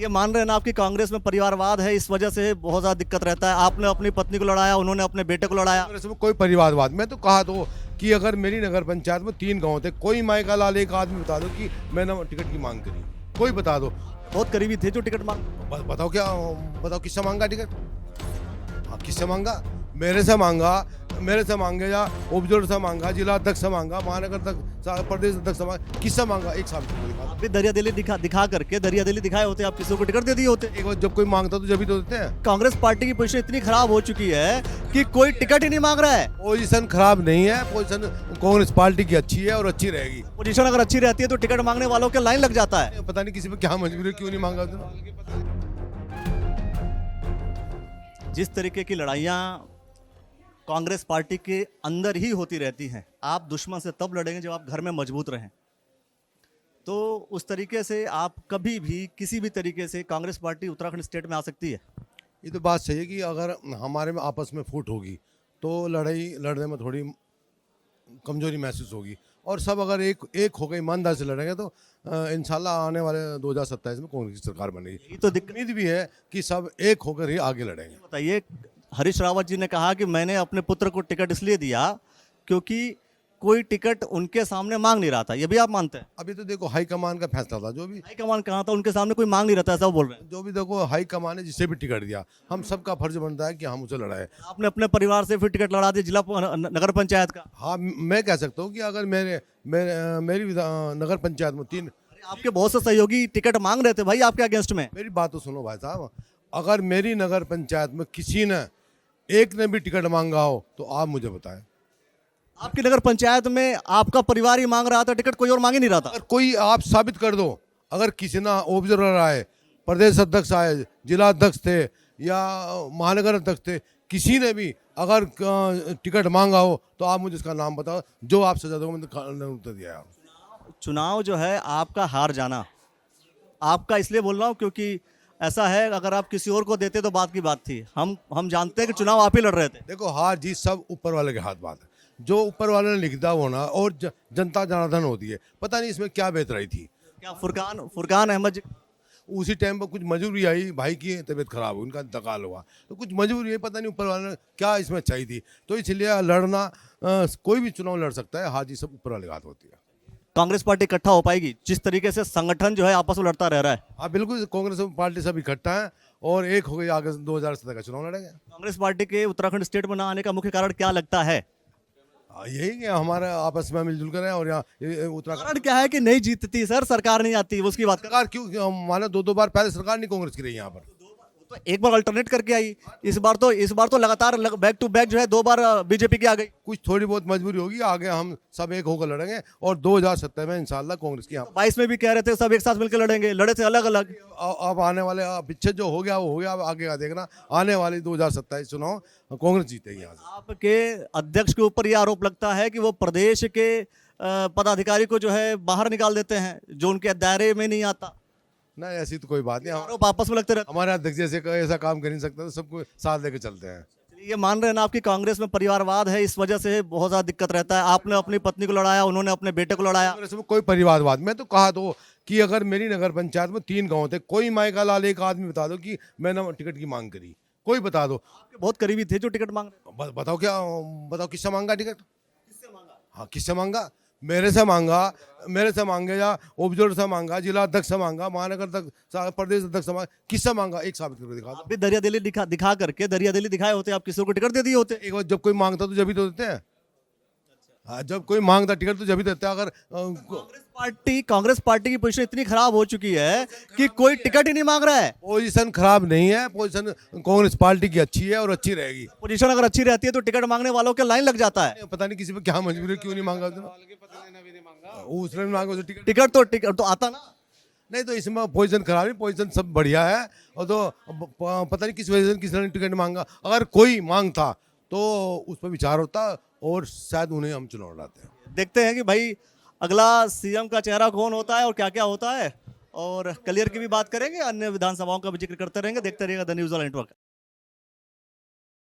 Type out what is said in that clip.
ये मान रहे हैं ना आपकी कांग्रेस में परिवारवाद है, इस वजह से बहुत ज़्यादा दिक्कत रहता है। आपने अपनी पत्नी को लड़ाया, उन्होंने अपने बेटे को लड़ाया। कांग्रेस में कोई परिवारवाद, मैं तो कहा तो कि अगर मेरी नगर पंचायत में 3 गांव थे, कोई माई का लाल एक आदमी बता दो कि मैंने टिकट की मांग करी, कोई बता दो। बहुत करीबी थे जो टिकट मांग। बताओ क्या, बताओ किससे मांगा टिकट? हाँ, किससे मांगा? मेरे से मांगा, मेरे से मांगे या उपजोड़ से मांगा, जिला अध्यक्ष से मांगा, महानगर तक प्रदेश अध्यक्ष से मांगा, किससे मांगा? एक साल दिखा। आप भी दरिया दिली दिखा करके दरिया दिली दिखाए होते, आप किसी को टिकट दे दिए होते। एक बार जब कोई मांगता तो जब ही तो देते हैं। कांग्रेस पार्टी की पोजीशन इतनी खराब हो चुकी है कि कोई टिकट ही नहीं मांग रहा है। पोजीशन खराब नहीं है, पोजीशन कांग्रेस पार्टी की अच्छी है और अच्छी रहेगी। पोजीशन अगर अच्छी रहती है तो टिकट मांगने वालों के लाइन लग जाता है। पता नहीं किसी पे क्या मजबूरी, क्यों नहीं मांगा उसने। जिस तरीके की लड़ाइयाँ कांग्रेस पार्टी के अंदर ही होती रहती हैं, आप दुश्मन से तब लड़ेंगे जब आप घर में मजबूत रहें। तो उस तरीके से आप कभी भी किसी भी तरीके से कांग्रेस पार्टी उत्तराखंड स्टेट में आ सकती है। ये तो बात सही है कि अगर हमारे में आपस में फूट होगी तो लड़ाई लड़ने में थोड़ी कमजोरी महसूस होगी, और सब अगर एक होकर ईमानदार से लड़ेंगे तो इंशाल्लाह आने वाले 2027 में कांग्रेस की सरकार बनेगी। यही तो दिक्कत। उम्मीद भी है कि सब एक होकर ही आगे लड़ेंगे। बताइए, हरीश रावत जी ने कहा कि मैंने अपने पुत्र को टिकट इसलिए दिया क्योंकि कोई टिकट उनके सामने मांग नहीं रहा था। ये भी आप मानते हैं? अभी तो देखो हाईकमान का फैसला था, जो भी हाईकमान कहा था उनके सामने कोई मांग नहीं रहता, ऐसा वो बोल रहे हैं। जो भी देखो हाईकमान ने जिसे भी टिकट दिया, हम सबका फर्ज बनता है कि हम उसे लड़ाए। आपने अपने परिवार से फिर टिकट लड़ा दी जिला नगर पंचायत का। हाँ, मैं कह सकता हूँ कि अगर मेरी नगर पंचायत में 3। आपके बहुत से सहयोगी टिकट मांग रहे थे भाई आपके अगेंस्ट में। मेरी बात तो सुनो भाई साहब, अगर मेरी नगर पंचायत में किसी ने एक ने भी टिकट मांगा हो तो आप मुझे बताएं। आपकी नगर पंचायत में आपका परिवार ही मांग रहा था टिकट, कोई और मांग ही नहीं रहा था। अगर कोई आप साबित कर दो, अगर किसी ना ऑब्जर्वर आए, प्रदेश अध्यक्ष आए, जिला अध्यक्ष थे या महानगर अध्यक्ष थे, किसी ने भी अगर टिकट मांगा हो तो आप मुझे इसका नाम बताओ, जो आप सजा दो मैंने उत्तर दिया है। चुनाव जो है आपका हार जाना, आपका इसलिए बोल रहा हूँ क्योंकि ऐसा है, अगर आप किसी और को देते तो बात की बात थी। हम जानते हैं कि चुनाव आप ही लड़ रहे थे। देखो हार जीत सब ऊपर वाले के हाथ बात है, जो ऊपर वाले ने लिख दिया होना, और जनता जनार्दन होती है। पता नहीं इसमें क्या बेहतर रही थी। क्या फुरकान अहमद जी, उसी टाइम पर कुछ मजबूरी आई, भाई की तबीयत खराब हुई, उनका इंतकाल हुआ, तो कुछ मजबूरी है, पता नहीं ऊपर वाले ने क्या इसमें चाहिए थी। तो इसलिए लड़ना, कोई भी चुनाव लड़ सकता है, हार जीत सब ऊपर वाले के हाथ होती है। कांग्रेस पार्टी इकट्ठा हो पाएगी जिस तरीके से संगठन जो है आपस में लड़ता रह रहा है? हाँ बिल्कुल, कांग्रेस पार्टी सब इकट्ठा है और एक हो गई, आगे 2017 का चुनाव लड़ेंगे। कांग्रेस पार्टी के उत्तराखंड स्टेट में ना आने का मुख्य कारण क्या लगता है? यही कि हमारा आपस में मिलजुल कर है, और यहाँ उत्तराखंड कारण क्या है कि नहीं जीतती सर, सरकार नहीं आती, उसकी बात कर। सरकार क्यों, माना 2 बार पहले सरकार नहीं कांग्रेस की रही यहाँ पर। तो एक बार अल्टरनेट करके आई, इस बार तो लगातार बैक टू बैक जो है 2 बार बीजेपी की आ गई। कुछ थोड़ी बहुत मजबूरी होगी, आगे हम सब एक होकर लड़ेंगे और 2070 में इंशाल्लाह कांग्रेस की। 22 में भी कह रहे थे सब एक साथ मिलकर लड़ेंगे, लड़े थे अलग अलग। अब आने वाले पीछे जो हो गया वो हो गया, अब आगे का देखना, आने वाली 2027 चुनाव कांग्रेस जीतेगी। यहाँ से आपके अध्यक्ष के ऊपर यह आरोप लगता है कि वो प्रदेश के पदाधिकारी को जो है बाहर निकाल देते हैं, जो उनके दायरे में नहीं आता। ना, ऐसी तो कोई बात नहीं। आरोप आपस में लगते रहते। हमारे अध्यक्ष जैसे ऐसा काम कर नहीं सकता, तो सबको साथ लेकर चलते हैं। ये मान रहे हैं ना आपकी कांग्रेस में परिवारवाद है, इस वजह से बहुत ज़्यादा दिक्कत रहता है। आपने अपनी पत्नी को लड़ाया, उन्होंने अपने बेटे को लड़ाया। कांग्रेस में कोई परिवारवाद, मैं तो कहा तो कि अगर मेरी नगर पंचायत में 3 गांव थे, कोई माई का लाल एक आदमी बता दो कि मैंने टिकट की मांग करी, कोई बता दो। आपके बहुत करीबी थे जो टिकट मांग रहे थे। बताओ क्या, बताओ किससे मांगा टिकट? किससे मांगा? हाँ, किससे मांगा? मेरे से मांगे या उपजोड़ से मांगा, जिला अध्यक्ष से मांगा, महानगर तक प्रदेश अध्यक्ष से मांगा, किससे मांगा? एक साबित करके दिखा दो। आप भी दरिया दिली दिखा करके दरिया दिली दिखाए होते, आप किसी को टिकट दे दिए होते। एक बार जब कोई मांगता तो जब ही तो देते हैं। हाँ, जब कोई मांगता टिकट तो जब ही देते हैं। अगर कांग्रेस पार्टी की पोजीशन इतनी खराब हो चुकी है कि कोई टिकट ही नहीं मांग रहा है। पोजीशन खराब नहीं है, पोजीशन कांग्रेस पार्टी की अच्छी है और अच्छी रहेगी। पोजीशन अगर अच्छी रहती है तो टिकट मांगने वालों के लाइन लग जाता है। पता नहीं किसी पे क्या मजबूरी, क्यों नहीं मांगा उसने मांगा उसे टिकट। टिकट तो आता ना। नहीं, तो इसमें पोजीशन खराब नहीं, पोजीशन सब बढ़िया है। और तो पता नहीं किस वजह से किसी ने टिकट मांगा। अगर कोई मांग था तो उस पर विचार होता और शायद उन्हें हम चुनाव लड़ाते हैं। देखते हैं कि भाई अगला सीएम का चेहरा कौन होता है और क्या क्या होता है, और क्लियर की भी बात करेंगे, अन्य विधानसभाओं का भी जिक्र करते रहेंगे। देखते रहिएगा द न्यूज़ वाला नेटवर्क।